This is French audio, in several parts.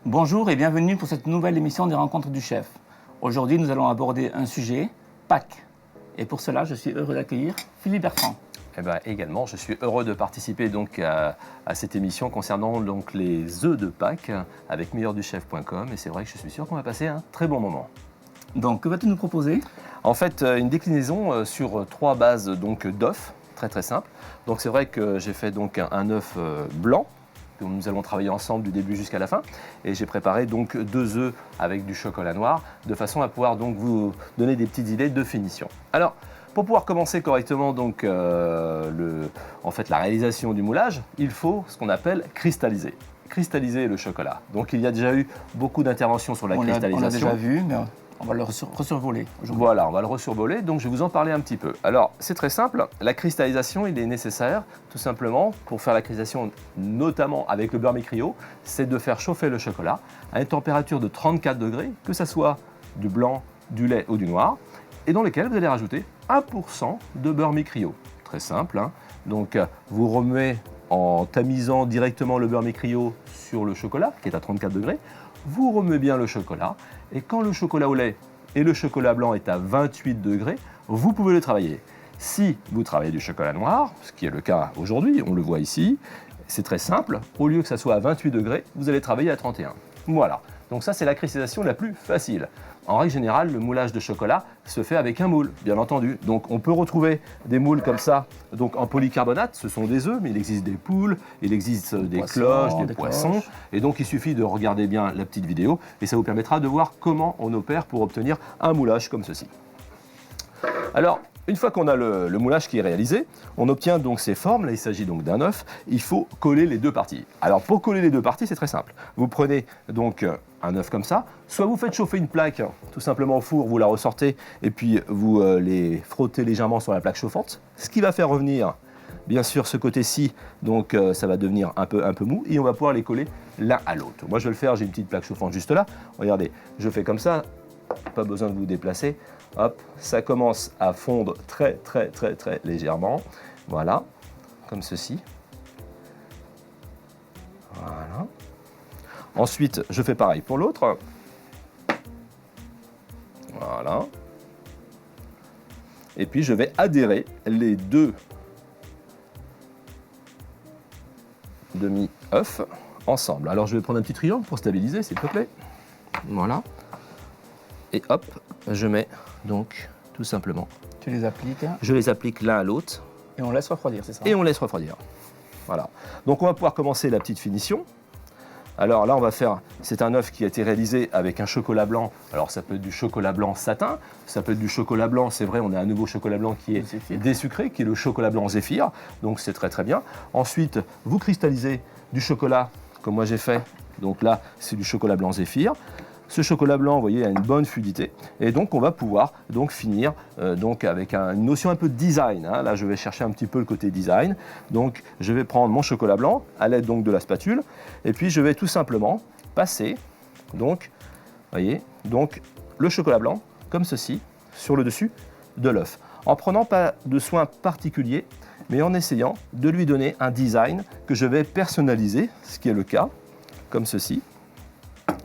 Bonjour et bienvenue pour cette nouvelle émission des Rencontres du Chef. Aujourd'hui, nous allons aborder un sujet, Pâques. Et pour cela, je suis heureux d'accueillir Philippe Bertrand. Eh ben, également, je suis heureux de participer donc à cette émission concernant donc les œufs de Pâques avec meilleurduchef.com. Et c'est vrai que je suis sûr qu'on va passer un très bon moment. Donc, que vas-tu nous proposer? En fait, une déclinaison sur 3 bases donc d'œufs, très simple. Donc c'est vrai que j'ai fait donc un œuf blanc. Nous allons travailler ensemble du début jusqu'à la fin. Et j'ai préparé donc 2 œufs avec du chocolat noir, de façon à pouvoir donc vous donner des petites idées de finition. Alors, pour pouvoir commencer correctement donc, la réalisation du moulage, il faut ce qu'on appelle cristalliser. Cristalliser le chocolat. Donc il y a déjà eu beaucoup d'interventions sur la cristallisation. On l'a déjà vu, mais on va le resurvoler aujourd'hui. Voilà, on va le resurvoler, donc je vais vous en parler un petit peu. Alors, c'est très simple, la cristallisation, il est nécessaire, tout simplement, pour faire la cristallisation, notamment avec le beurre mi-cryo, c'est de faire chauffer le chocolat à une température de 34 degrés, que ce soit du blanc, du lait ou du noir, et dans lequel vous allez rajouter 1% de beurre mi-cryo. Très simple, hein. Donc, vous remuez en tamisant directement le beurre mi-cryo sur le chocolat, qui est à 34 degrés, vous remuez bien le chocolat, et quand le chocolat au lait et le chocolat blanc est à 28 degrés, vous pouvez le travailler. Si vous travaillez du chocolat noir, ce qui est le cas aujourd'hui, on le voit ici, c'est très simple, au lieu que ça soit à 28 degrés, vous allez travailler à 31. Voilà, donc ça c'est la cristallisation la plus facile. En règle générale, le moulage de chocolat se fait avec un moule, bien entendu. Donc on peut retrouver des moules comme ça, donc en polycarbonate, ce sont des œufs, mais il existe des poules, il existe des cloches, des poissons. Et donc il suffit de regarder bien la petite vidéo et ça vous permettra de voir comment on opère pour obtenir un moulage comme ceci. Alors, une fois qu'on a le moulage qui est réalisé, on obtient donc ces formes. Là, il s'agit donc d'un œuf. Il faut coller les 2 parties. Alors, pour coller les 2 parties, c'est très simple. Vous prenez donc un œuf comme ça. Soit vous faites chauffer une plaque, tout simplement au four, vous la ressortez et puis vous les frottez légèrement sur la plaque chauffante. Ce qui va faire revenir, bien sûr, ce côté-ci. Donc, ça va devenir un peu mou et on va pouvoir les coller l'un à l'autre. Moi, je vais le faire. J'ai une petite plaque chauffante juste là. Regardez, je fais comme ça. Pas besoin de vous déplacer. Hop, ça commence à fondre très légèrement. Voilà, comme ceci. Voilà. Ensuite, je fais pareil pour l'autre. Voilà. Et puis, je vais adhérer les 2 demi-œufs ensemble. Alors, je vais prendre un petit triangle pour stabiliser, s'il te plaît. Voilà. Et hop, je mets donc tout simplement. Tu les appliques. Je les applique l'un à l'autre. Et on laisse refroidir, c'est ça? Et on laisse refroidir. Voilà. Donc on va pouvoir commencer la petite finition. Alors là, on va faire. C'est un œuf qui a été réalisé avec un chocolat blanc. Alors ça peut être du chocolat blanc satin, ça peut être du chocolat blanc. C'est vrai, on a un nouveau chocolat blanc qui est désucré, qui est le chocolat blanc Zéphyr. Donc c'est très bien. Ensuite, vous cristallisez du chocolat, comme moi j'ai fait. Donc là, c'est du chocolat blanc Zéphyr. Ce chocolat blanc, vous voyez, a une bonne fluidité. Et donc, on va pouvoir donc finir donc avec une notion un peu de design. Hein. Là, je vais chercher un petit peu le côté design. Donc, je vais prendre mon chocolat blanc à l'aide donc de la spatule. Et puis, je vais tout simplement passer, donc, voyez, donc, le chocolat blanc, comme ceci, sur le dessus de l'œuf. En prenant pas de soin particulier, mais en essayant de lui donner un design que je vais personnaliser, ce qui est le cas, comme ceci.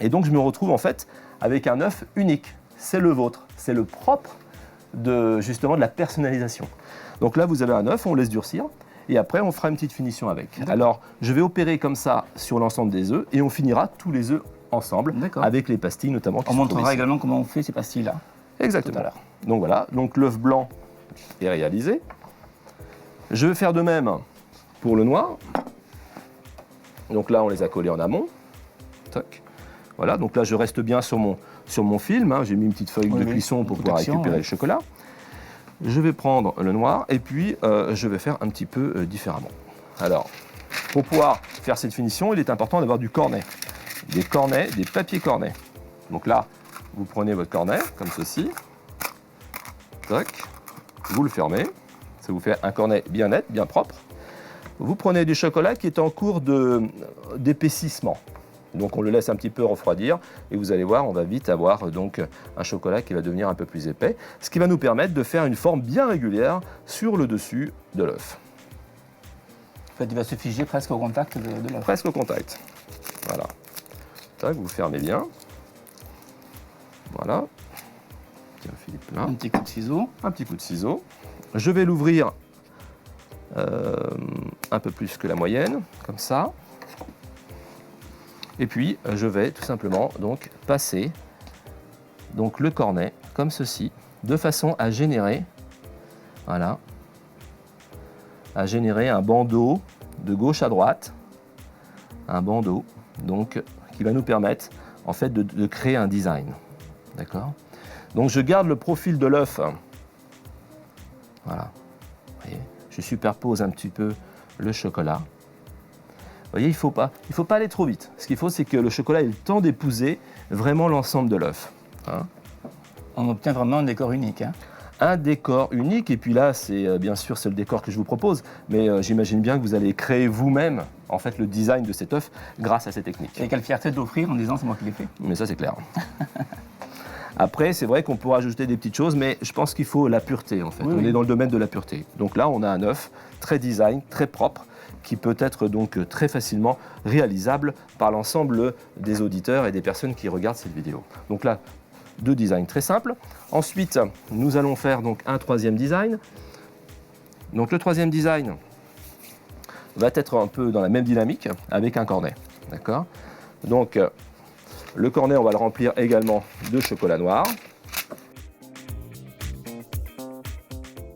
Et donc, je me retrouve en fait avec un œuf unique. C'est le vôtre, c'est le propre justement de la personnalisation. Donc là, vous avez un œuf, on laisse durcir et après, on fera une petite finition avec. Alors, je vais opérer comme ça sur l'ensemble des œufs et on finira tous les œufs ensemble avec les pastilles notamment. On montrera également comment on fait ces pastilles-là. Exactement. Donc voilà, donc l'œuf blanc est réalisé. Je vais faire de même pour le noir. Donc là, on les a collés en amont. Toc. Voilà, donc là, je reste bien sur mon film. Hein. J'ai mis une petite feuille de cuisson pour pouvoir récupérer le chocolat. Je vais prendre le noir et puis je vais faire un petit peu différemment. Alors, pour pouvoir faire cette finition, il est important d'avoir du cornet. Des cornets, des papiers cornets. Donc là, vous prenez votre cornet, comme ceci. Toc. Vous le fermez. Ça vous fait un cornet bien net, bien propre. Vous prenez du chocolat qui est en cours d'épaississement. Donc on le laisse un petit peu refroidir et vous allez voir, on va vite avoir donc un chocolat qui va devenir un peu plus épais, ce qui va nous permettre de faire une forme bien régulière sur le dessus de l'œuf. En fait, il va se figer presque au contact de l'œuf. Presque au contact. Voilà. Tac, vous fermez bien. Voilà. Tiens, Philippe, là. Un petit coup de ciseau. Un petit coup de ciseau. Je vais l'ouvrir un peu plus que la moyenne, comme ça. Et puis, je vais tout simplement donc passer donc, le cornet, comme ceci, de façon à générer, voilà, à générer un bandeau de gauche à droite, un bandeau donc, qui va nous permettre en fait, de créer un design. D'accord ? Donc, je garde le profil de l'œuf. Voilà. Vous voyez, je superpose un petit peu le chocolat. Vous voyez, il ne faut pas aller trop vite. Ce qu'il faut, c'est que le chocolat ait le temps d'épouser vraiment l'ensemble de l'œuf. Hein. On obtient vraiment un décor unique. Hein. Un décor unique, et puis là, c'est bien sûr c'est le décor que je vous propose, mais j'imagine bien que vous allez créer vous-même en fait le design de cet œuf grâce à ces techniques. Et quelle fierté de l'offrir en disant c'est moi qui l'ai fait. Mais ça, c'est clair. Après, c'est vrai qu'on pourra ajouter des petites choses, mais je pense qu'il faut la pureté en fait. Oui, on oui. est dans le domaine de la pureté. Donc là, on a un œuf très design, très propre, qui peut être donc très facilement réalisable par l'ensemble des auditeurs et des personnes qui regardent cette vidéo. Donc là, deux designs très simples. Ensuite, nous allons faire donc un troisième design. Donc le troisième design va être un peu dans la même dynamique avec un cornet. D'accord ? Donc le cornet, on va le remplir également de chocolat noir.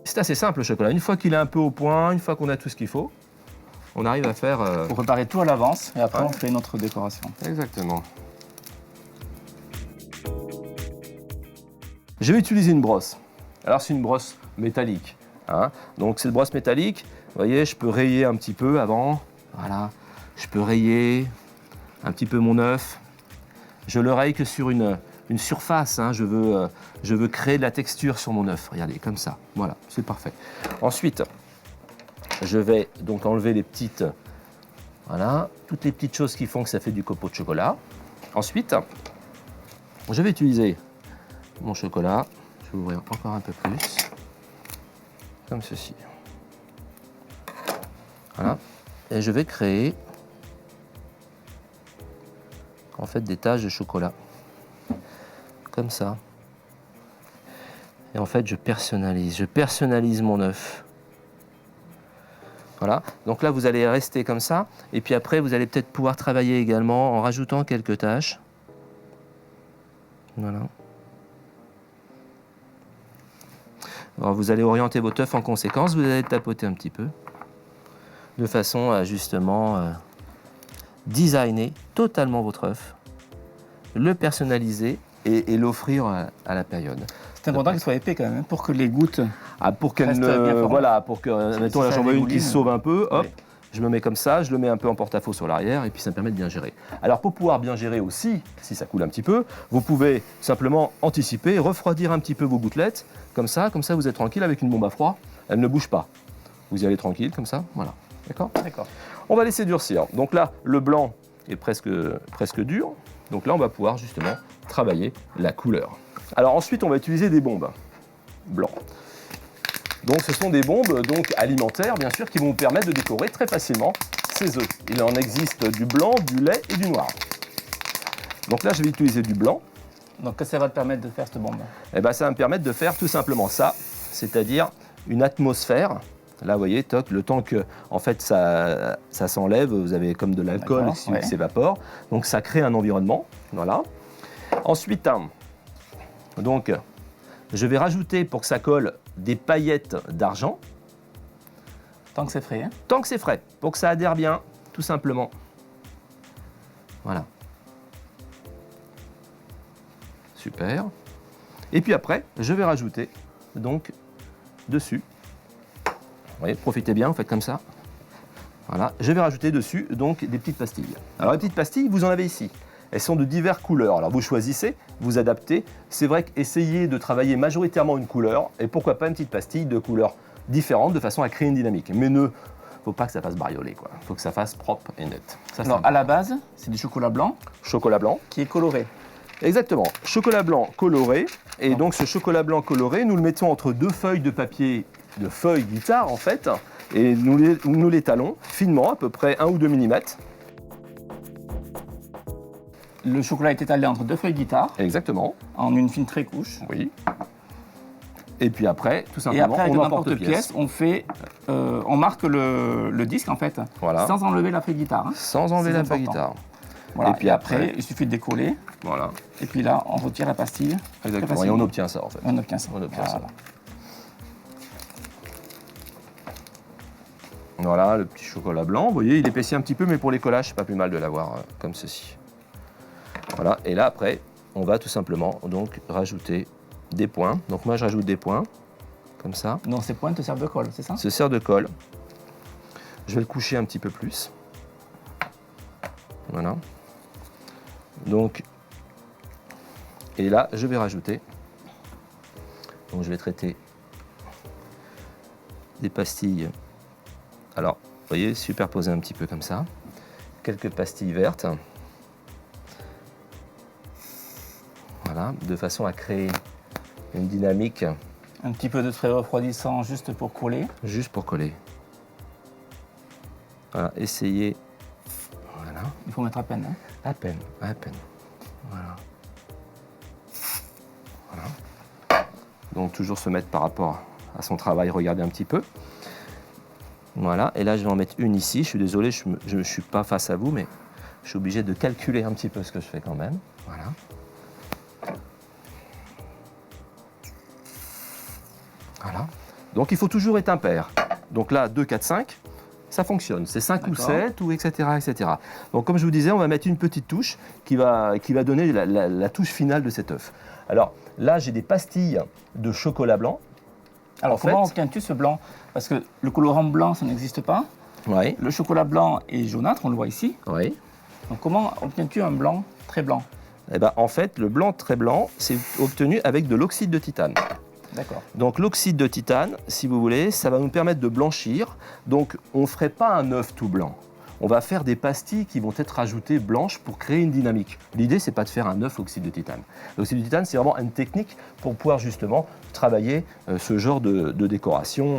C'est assez simple le chocolat. Une fois qu'il est un peu au point, une fois qu'on a tout ce qu'il faut, on arrive à faire... Pour préparer tout à l'avance et après Ouais. on fait notre décoration. Exactement. Je vais utiliser une brosse. Alors c'est une brosse métallique. Hein. Donc cette brosse métallique, vous voyez, je peux rayer un petit peu avant. Voilà. Je peux rayer un petit peu mon œuf. Je le raye que sur une surface. Hein. Je veux créer de la texture sur mon œuf. Regardez, comme ça. Voilà, c'est parfait. Ensuite, je vais donc enlever les petites... Voilà, toutes les petites choses qui font que ça fait du copeau de chocolat. Ensuite, je vais utiliser mon chocolat. Je vais ouvrir encore un peu plus. Comme ceci. Voilà. Et je vais créer en fait des taches de chocolat. Comme ça. Et en fait, je personnalise mon œuf. Voilà, donc là vous allez rester comme ça, et puis après vous allez peut-être pouvoir travailler également en rajoutant quelques taches. Voilà. Alors vous allez orienter votre œuf en conséquence, vous allez tapoter un petit peu, de façon à justement designer totalement votre œuf, le personnaliser et l'offrir à la période. C'est important qu'il soit épais quand même, hein, pour que les gouttes... Ah, pour qu'elle Reste bien formé. voilà, pour que, mettons, là ça j'en veux une qui dégouline. se sauve un peu, hop, Oui. je me mets comme ça, je le mets un peu en porte-à-faux sur l'arrière, et puis ça me permet de bien gérer. Alors pour pouvoir bien gérer aussi, si ça coule un petit peu, vous pouvez simplement anticiper, refroidir un petit peu vos gouttelettes, comme ça vous êtes tranquille avec une bombe à froid, elle ne bouge pas. Vous y allez tranquille, comme ça, voilà, d'accord ? D'accord. On va laisser durcir. Donc là, le blanc est presque dur, donc là on va pouvoir justement travailler la couleur. Alors ensuite, on va utiliser des bombes blancs. Donc ce sont des bombes donc, alimentaires, bien sûr, qui vont vous permettre de décorer très facilement ces œufs. Il en existe du blanc, du lait et du noir. Donc là, je vais utiliser du blanc. Donc qu'est-ce que ça va te permettre de faire cette bombe? Et ben, ça va me permettre de faire tout simplement ça, c'est-à-dire une atmosphère. Là, vous voyez, toc, le temps que en fait, ça s'enlève, vous avez comme de l'alcool D'accord, qui ouais. s'évapore. Donc ça crée un environnement. Voilà. Ensuite, donc, je vais rajouter pour que ça colle des paillettes d'argent, Tant que c'est frais. Hein. tant que c'est frais, pour que ça adhère bien, tout simplement. Voilà. Super. Et puis après, je vais rajouter donc dessus. Vous voyez, profitez bien, vous faites comme ça. Voilà. Je vais rajouter dessus donc des petites pastilles. Alors les petites pastilles, vous en avez ici. Elles sont de diverses couleurs. Alors vous choisissez, vous adaptez. C'est vrai qu'essayez de travailler majoritairement une couleur et pourquoi pas une petite pastille de couleurs différentes de façon à créer une dynamique. Mais ne faut pas que ça fasse bariolé, quoi. Faut que ça fasse propre et net. Ça, c'est Alors, à la base, c'est du chocolat blanc chocolat blanc. qui est coloré. Exactement. Chocolat blanc coloré. Et donc, ce chocolat blanc coloré, nous le mettons entre deux feuilles de papier, de feuilles guitare, en fait. Et nous l'étalons finement, à peu près 1 ou 2 mm. Le chocolat est étalé entre deux feuilles guitare Exactement. en une fine couche. Oui. Et puis après, tout Et simplement, après, avec on un emporte-pièce. on marque le disque en fait, Voilà. sans enlever la feuille guitare. Hein. Sans enlever C'est la feuille important. guitare. Voilà. Et puis après, il suffit de décoller. Voilà. Et puis là, on retire la pastille. très Exactement. Et facilement. on obtient ça, en fait. On obtient ça. On obtient ça. Voilà. Voilà, le petit chocolat blanc. Vous voyez, il épaissit un petit peu, mais pour les collages, c'est pas plus mal de l'avoir comme ceci. Voilà. Et là, après, on va tout simplement donc rajouter des points. Donc moi, je rajoute des points, comme ça. Donc ces points te servent de colle, c'est ça? Ce sert de colle. Je vais le coucher un petit peu plus. Voilà. Donc, et là, je vais rajouter. Donc, je vais traiter des pastilles. Alors, vous voyez, superposer un petit peu comme ça. Quelques pastilles vertes. Voilà, de façon à créer une dynamique. Un petit peu de trait refroidissant juste pour coller. Juste pour coller. Voilà, essayez. Voilà. Il faut mettre à peine. Hein. À peine, à peine. Voilà. Voilà. Donc toujours se mettre par rapport à son travail, regarder un petit peu. Voilà, et là je vais en mettre une ici. Je suis désolé, je ne suis pas face à vous, mais je suis obligé de calculer un petit peu ce que je fais quand même. Voilà. Voilà. Donc il faut toujours être impair. Donc là, 2, 4, 5. Ça fonctionne, c'est 5 ou 7, ou etc., etc. Donc comme je vous disais, on va mettre une petite touche qui va donner la touche finale de cet œuf. Alors là, j'ai des pastilles de chocolat blanc. Alors comment obtiens-tu ce blanc? Parce que le colorant blanc, ça n'existe pas. Oui. Le chocolat blanc est jaunâtre, on le voit ici. Oui. Donc comment obtiens-tu un blanc très blanc? Eh ben, en fait, le blanc très blanc, c'est obtenu avec de l'oxyde de titane. D'accord. Donc l'oxyde de titane, si vous voulez, ça va nous permettre de blanchir. Donc on ne ferait pas un œuf tout blanc. On va faire des pastilles qui vont être rajoutées blanches pour créer une dynamique. L'idée, c'est pas de faire un œuf oxyde de titane. L'oxyde de titane, c'est vraiment une technique pour pouvoir justement travailler ce genre de décoration,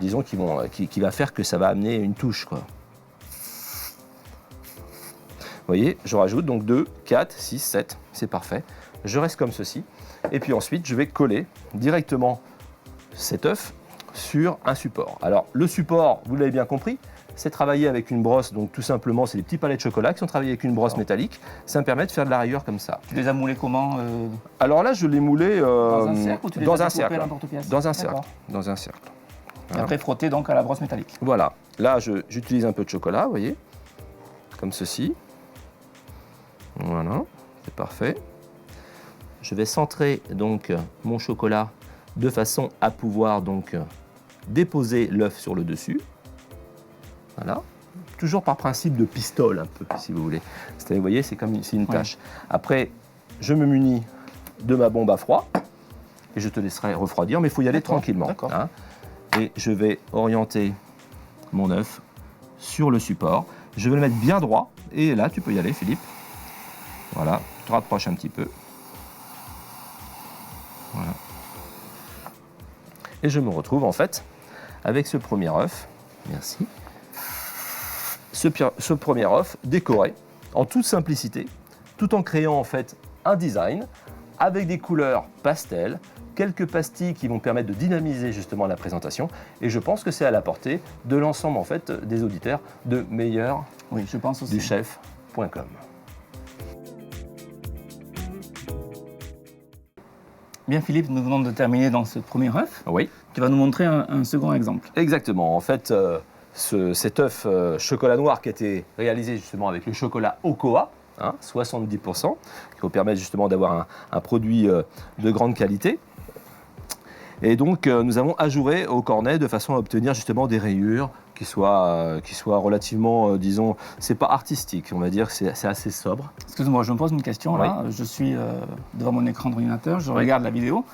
disons, qui va faire que ça va amener une touche, quoi. Vous voyez, je rajoute donc 2, 4, 6, 7, c'est parfait. Je reste comme ceci. Et puis ensuite, je vais coller directement cet œuf sur un support. Alors, le support, vous l'avez bien compris, c'est travailler avec une brosse. Donc, tout simplement, c'est des petits palets de chocolat qui sont travaillés avec une brosse métallique. Ça me permet de faire de la rayure comme ça. Tu les as moulés comment Alors là, je l'ai moulé dans un cercle ou tu les dans as un découpés cercle. à l'emporte-pièce? Dans un cercle. D'accord. Dans un cercle. Et après frotter donc à la brosse métallique. Voilà. Là, j'utilise un peu de chocolat, vous voyez, comme ceci. Voilà, c'est parfait. Je vais centrer donc mon chocolat de façon à pouvoir donc déposer l'œuf sur le dessus. Voilà. Toujours par principe de pistole un peu, si vous voulez. Vous voyez, c'est comme une tâche. Après, je me munis de ma bombe à froid et je te laisserai refroidir, mais il faut y aller tranquillement. Hein. Et je vais orienter mon œuf sur le support. Je vais le mettre bien droit. Et là, tu peux y aller, Philippe. Voilà, tu te rapproches un petit peu. Voilà. Et je me retrouve en fait avec ce premier œuf. Merci. Ce premier œuf décoré en toute simplicité, tout en créant en fait un design avec des couleurs pastel, quelques pastilles qui vont permettre de dynamiser justement la présentation. Et je pense que c'est à la portée de l'ensemble en fait des auditeurs de meilleur oui, je pense aussi. du chef.com. Bien Philippe, nous venons de terminer dans ce premier œuf. Oui. Tu vas nous montrer un second exemple. Exactement. En fait, cet œuf chocolat noir qui a été réalisé justement avec le chocolat Ocoa, 70%, qui va permettre justement d'avoir un produit de grande qualité. Et donc, nous avons ajouré au cornet de façon à obtenir justement des rayures qui soient relativement, disons, c'est pas artistique, on va dire, c'est assez sobre. Excuse-moi, je me pose une question là. Je suis devant mon écran d'ordinateur, je regarde la vidéo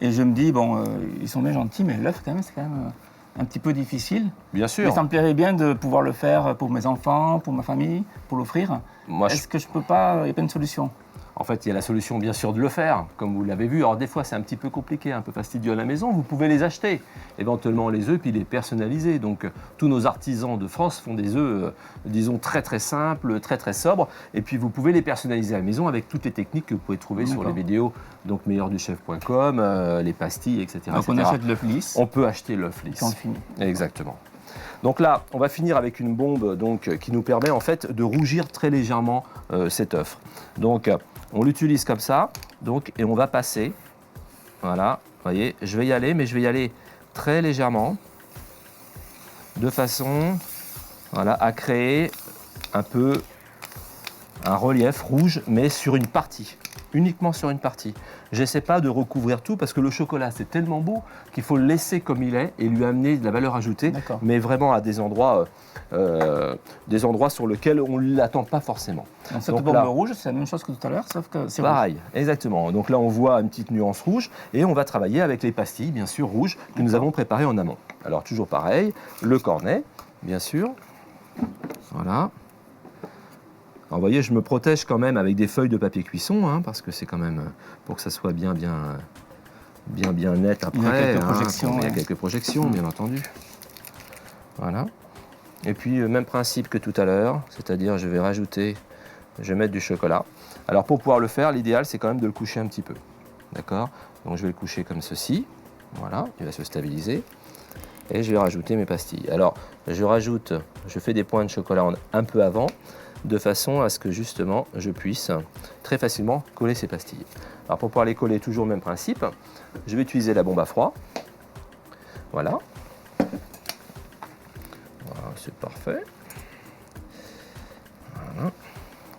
et je me dis, bon, ils sont bien gentils, mais l'œuf quand même, c'est quand même un petit peu difficile. Bien Mais sûr. ça me plairait bien de pouvoir le faire pour mes enfants, pour ma famille, pour l'offrir. Moi, Est-ce que je peux pas, il n'y a pas une solution? En fait, il y a la solution, bien sûr, de le faire, comme vous l'avez vu. Alors, des fois, c'est un petit peu compliqué, un peu fastidieux à la maison. Vous pouvez les acheter, éventuellement les œufs, puis les personnaliser. Donc, tous nos artisans de France font des œufs, disons, très, très simples, très, très sobres. Et puis, vous pouvez les personnaliser à la maison avec toutes les techniques que vous pouvez trouver sur les D'accord. vidéos, donc meilleurduchef.com, les pastilles, etc. Donc on etc. achète l'œuf lisse, On peut acheter l'œuf puis on le lisse. finit. Exactement. Donc là, on va finir avec une bombe donc, qui nous permet en fait de rougir très légèrement cet œuf. Donc on l'utilise comme ça, donc, et on va passer. Voilà, vous voyez, je vais y aller, mais je vais y aller très légèrement, de façon voilà, à créer un peu un relief rouge, mais sur une partie, uniquement sur une partie. J'essaie pas de recouvrir tout parce que le chocolat c'est tellement beau qu'il faut le laisser comme il est et lui amener de la valeur ajoutée, D'accord. mais vraiment à des endroits sur lesquels on ne l'attend pas forcément. Donc cette Donc bombe là- rouge, c'est la même chose que tout à l'heure, sauf que c'est rouge. Pareil, exactement. Donc là on voit une petite nuance rouge et on va travailler avec les pastilles, bien sûr rouges, que nous D'accord. avons préparées en amont. Alors toujours pareil, le cornet, bien sûr. Voilà. Alors, vous voyez, je me protège quand même avec des feuilles de papier cuisson, hein, parce que c'est quand même pour que ça soit bien net après. Il y a quelques hein, projections, il y a ouais. quelques projections, bien entendu. Voilà. Et puis, même principe que tout à l'heure, c'est-à-dire je vais mettre du chocolat. Alors, pour pouvoir le faire, l'idéal, c'est quand même de le coucher un petit peu. D'accord? Donc, je vais le coucher comme ceci. Voilà, il va se stabiliser. Et je vais rajouter mes pastilles. Alors, je fais des points de chocolat un peu avant, de façon à ce que justement je puisse très facilement coller ces pastilles. Alors pour pouvoir les coller, toujours le même principe, je vais utiliser la bombe à froid. Voilà. Voilà, c'est parfait. Voilà.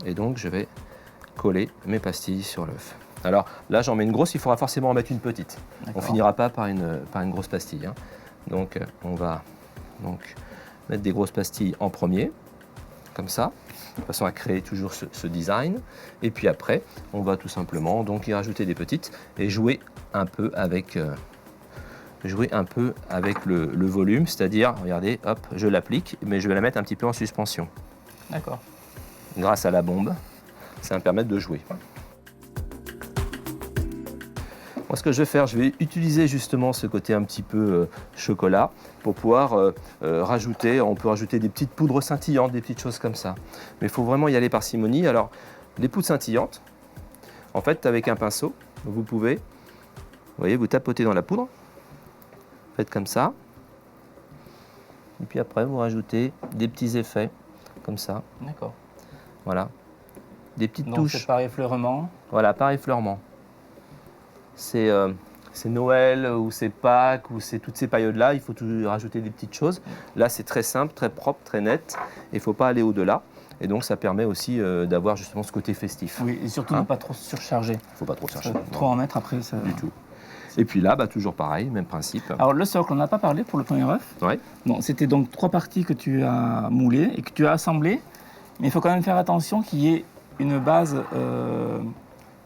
Et donc je vais coller mes pastilles sur l'œuf. Alors là j'en mets une grosse, il faudra forcément en mettre une petite. On D'accord. finira pas par une grosse pastille, hein. Donc on va donc mettre des grosses pastilles en premier, comme ça, de façon à créer toujours ce design. Et puis après, on va tout simplement donc y rajouter des petites et jouer un peu avec le volume, c'est-à-dire, regardez, hop, je l'applique, mais je vais la mettre un petit peu en suspension. D'accord. Grâce à la bombe, ça va me permettre de jouer. Moi, ce que je vais faire, je vais utiliser justement ce côté un petit peu chocolat pour pouvoir rajouter, on peut rajouter des petites poudres scintillantes, des petites choses comme ça. Mais il faut vraiment y aller parcimonie. Alors, les poudres scintillantes, en fait, avec un pinceau, vous pouvez, vous voyez, vous tapotez dans la poudre, faites comme ça. Et puis après, vous rajoutez des petits effets, comme ça, D'accord. voilà. Des petites Donc touches. c'est par effleurement. Voilà, par effleurement. C'est Noël ou c'est Pâques ou c'est toutes ces périodes-là, il faut toujours rajouter des petites choses. Là, c'est très simple, très propre, très net. Il ne faut pas aller au-delà. Et donc, ça permet aussi d'avoir justement ce côté festif. Oui, et surtout Hein? ne pas trop surcharger. Il ne faut pas trop chercher. Trop en mettre après. Ça... Du tout. Et puis là, bah, toujours pareil, même principe. Alors le socle, on n'a pas parlé pour le premier œuf. Ouais. Bon, c'était donc 3 parties que tu as moulées et que tu as assemblées. Mais il faut quand même faire attention qu'il y ait une base,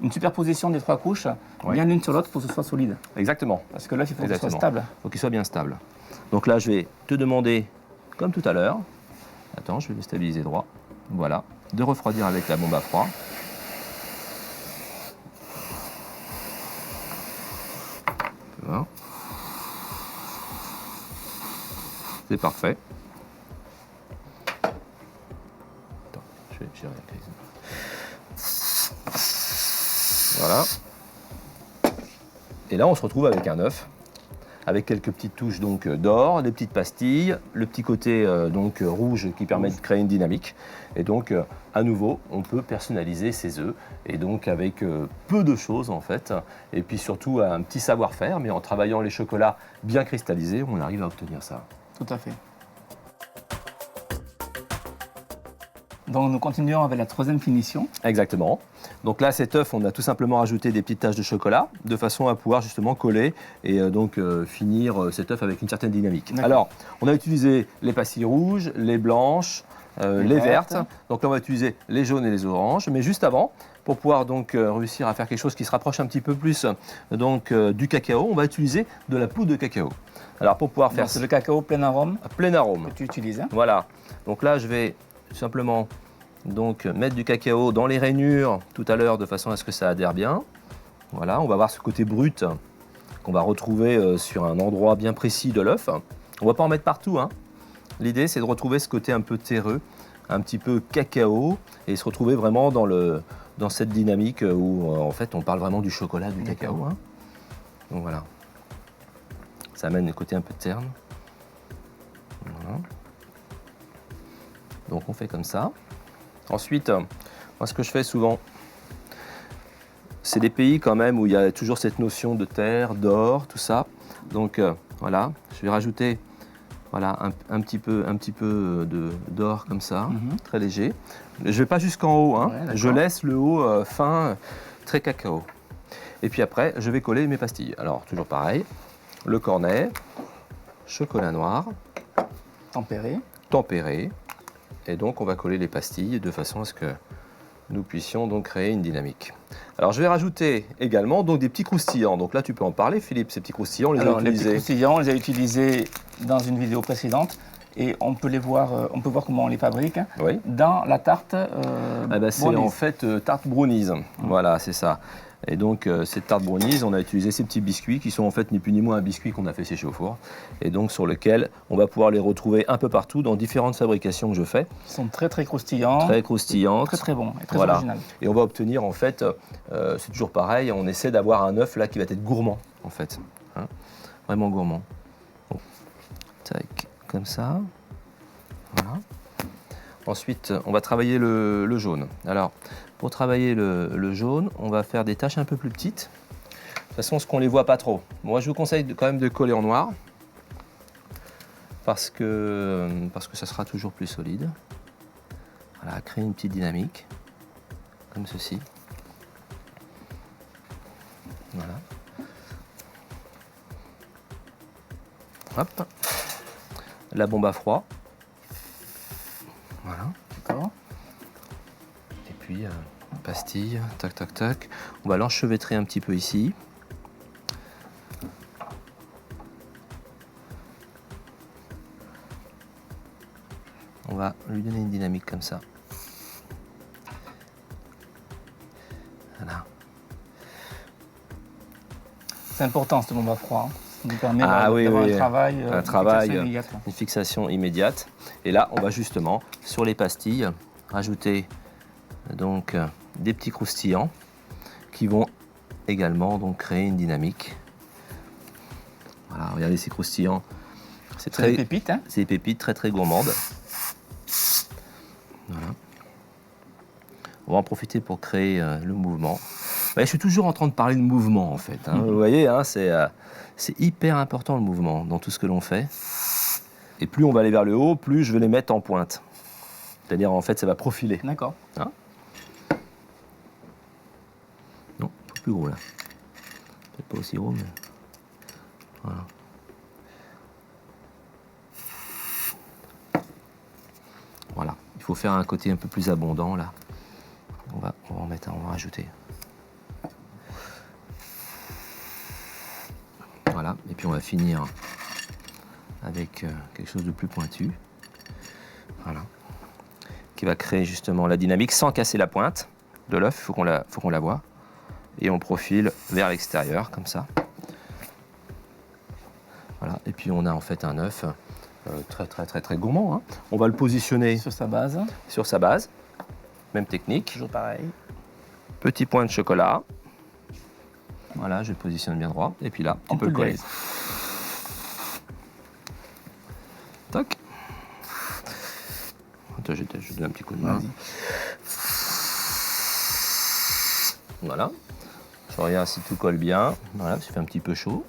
une superposition des 3 couches, Ouais. bien l'une sur l'autre pour que ce soit solide. Exactement. Parce que là, il faut que ce soit Exactement. stable. Il faut qu'il soit bien stable. Donc là, je vais te demander, comme tout à l'heure, attends, je vais le stabiliser droit. Voilà. De refroidir avec la bombe à froid. Voilà. C'est parfait. Attends, je vais gérer la crise. Voilà. Et là, on se retrouve avec un œuf, avec quelques petites touches donc d'or, des petites pastilles, le petit côté donc rouge qui permet de créer une dynamique. Et donc, à nouveau, on peut personnaliser ses œufs, et donc avec peu de choses en fait, et puis surtout un petit savoir-faire, mais en travaillant les chocolats bien cristallisés, on arrive à obtenir ça. Tout à fait. Donc nous continuons avec la 3e finition. Exactement. Donc là, cet œuf, on a tout simplement rajouté des petites taches de chocolat de façon à pouvoir justement coller et finir cet œuf avec une certaine dynamique. D'accord. Alors, on a utilisé les pastilles rouges, les blanches, les vertes. vertes. Donc là, on va utiliser les jaunes et les oranges. Mais juste avant, pour pouvoir donc réussir à faire quelque chose qui se rapproche un petit peu plus donc, du cacao, on va utiliser de la poudre de cacao. Alors pour pouvoir faire C'est le cacao plein arôme plein arôme. que tu utilises. Hein. Voilà. Donc là, je vais tout simplement donc, mettre du cacao dans les rainures tout à l'heure de façon à ce que ça adhère bien. Voilà, on va voir ce côté brut qu'on va retrouver sur un endroit bien précis de l'œuf. On ne va pas en mettre partout. Hein. L'idée, c'est de retrouver ce côté un peu terreux, un petit peu cacao, et se retrouver vraiment dans cette dynamique où en fait on parle vraiment du chocolat, du cacao. Hein. Donc voilà. Ça amène le côté un peu terne. Voilà. Donc on fait comme ça. Ensuite, moi ce que je fais souvent, c'est des pays quand même où il y a toujours cette notion de terre, d'or, tout ça. Donc voilà, je vais rajouter voilà, un petit peu d'or comme ça, très léger. Je ne vais pas jusqu'en haut, hein. Ouais, Je laisse le haut fin, très cacao. Et puis après, je vais coller mes pastilles. Alors toujours pareil, le cornet, chocolat noir, tempéré. Et donc on va coller les pastilles de façon à ce que nous puissions donc créer une dynamique. Alors je vais rajouter également donc des petits croustillants. Donc là tu peux en parler Philippe, ces petits croustillants, Les petits croustillants, on les a utilisés dans une vidéo précédente et on peut voir comment on les fabrique oui. dans la tarte c'est en fait tarte brownies. Voilà, c'est ça. Et donc cette tarte brownies, on a utilisé ces petits biscuits qui sont en fait ni plus ni moins un biscuit qu'on a fait sécher au four et donc sur lequel on va pouvoir les retrouver un peu partout dans différentes fabrications que je fais. Ils sont très très croustillants. Très croustillants. Très très bons et très original. Et on va obtenir en fait, c'est toujours pareil, on essaie d'avoir un œuf là qui va être gourmand en fait. Hein, vraiment gourmand. Bon. Tac, comme ça. Voilà. Ensuite, on va travailler le jaune. Alors, pour travailler le jaune, on va faire des taches un peu plus petites. De toute façon, ce qu'on ne les voit pas trop. Moi, je vous conseille quand même de coller en noir. Parce que ça sera toujours plus solide. Voilà, créer une petite dynamique. Comme ceci. Voilà. Hop. La bombe à froid. Voilà. D'accord. Et puis, pastille, tac, tac, tac. On va l'enchevêtrer un petit peu ici. On va lui donner une dynamique comme ça. Voilà. C'est important ce bombe à froid. Ça nous permet d'avoir un travail, une fixation immédiate. Et là, on va justement, sur les pastilles, rajouter donc des petits croustillants qui vont également donc créer une dynamique. Voilà, regardez ces croustillants. C'est des pépites, hein. C'est des pépites très très gourmandes. Voilà. On va en profiter pour créer le mouvement. Je suis toujours en train de parler de mouvement en fait. Hein. Vous voyez, hein, c'est hyper important le mouvement dans tout ce que l'on fait. Et plus on va aller vers le haut, plus je vais les mettre en pointe. C'est-à-dire en fait ça va profiler. D'accord. Hein? Non, un peu plus gros là. Peut-être pas aussi gros, mais voilà. Voilà, il faut faire un côté un peu plus abondant là. On va rajouter. Voilà, et puis on va finir avec quelque chose de plus pointu. Voilà. Qui va créer justement la dynamique sans casser la pointe de l'œuf, faut qu'on la voie. Et on profile vers l'extérieur, comme ça. Voilà, et puis on a en fait un œuf très très très très gourmand. Hein. On va le positionner sur sa base. Sur sa base. Même technique. Toujours pareil. Petit point de chocolat. Voilà, je le positionne bien droit. Et puis là, on peut le coller. Toc. Attends, je donne un petit coup de main. Voilà. Je regarde si tout colle bien. Voilà, ça fait un petit peu chaud.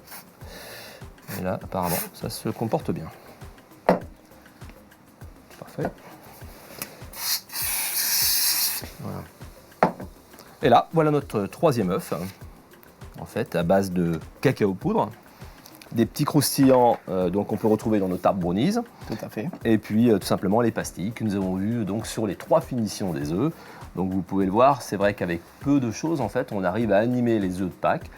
Et là, apparemment, ça se comporte bien. Parfait. Voilà. Et là, voilà notre troisième œuf, en fait, à base de cacao poudre, des petits croustillants donc on peut retrouver dans nos tartes brownies. Tout à fait. Et puis tout simplement les pastilles que nous avons vues donc sur les 3 finitions des œufs. Donc vous pouvez le voir, c'est vrai qu'avec peu de choses, en fait, on arrive à animer les œufs de Pâques.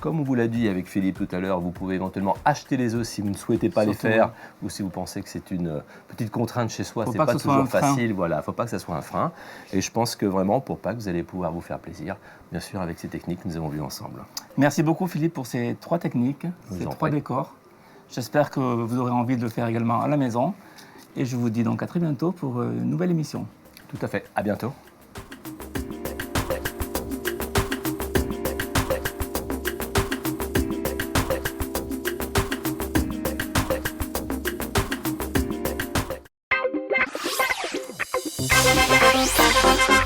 Comme on vous l'a dit avec Philippe tout à l'heure, vous pouvez éventuellement acheter les œufs si vous ne souhaitez pas les Surtout, faire ou si vous pensez que c'est une petite contrainte chez soi, Faut c'est pas pas que ce soit toujours un frein. facile. Voilà, il ne faut pas que ça soit un frein. Et je pense que vraiment, pour Pâques, vous allez pouvoir vous faire plaisir, bien sûr, avec ces techniques que nous avons vues ensemble. Merci beaucoup Philippe pour ces 3 techniques, Je vous ces en 3 prie. décors. J'espère que vous aurez envie de le faire également à la maison. Et je vous dis donc à très bientôt pour une nouvelle émission. Tout à fait. À bientôt. Thank you.